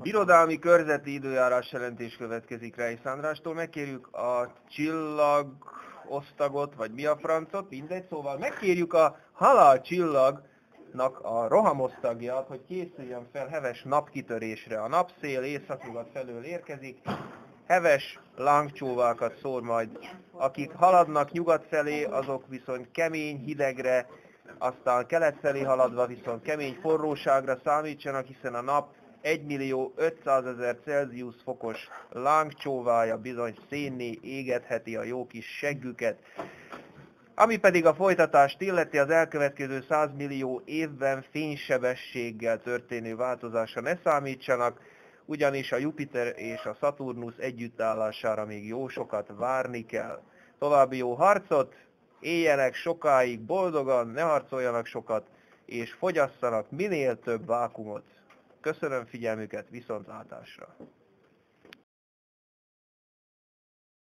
Birodalmi körzeti időjárás jelentés következik Reisz Andrástól. Megkérjük a csillagosztagot, vagy mi a francot, mindegy, szóval megkérjük a halál csillagnak a rohamosztagját, hogy készüljön fel heves napkitörésre. A napszél északnyugat felől érkezik, heves lángcsóvákat szór majd. Akik haladnak nyugat felé, azok viszont kemény hidegre, aztán kelet felé haladva viszont kemény forróságra számítsanak, hiszen a nap 1.500.000 Celsius fokos lángcsóvája bizony szénné égetheti a jó kis seggüket. Ami pedig a folytatást illeti, az elkövetkező 100 millió évben fénysebességgel történő változásra ne számítsanak, ugyanis a Jupiter és a Szaturnusz együttállására még jó sokat várni kell. További jó harcot, éljenek sokáig boldogan, ne harcoljanak sokat, és fogyasszanak minél több vákumot. Köszönöm figyelmüket, viszontlátásra!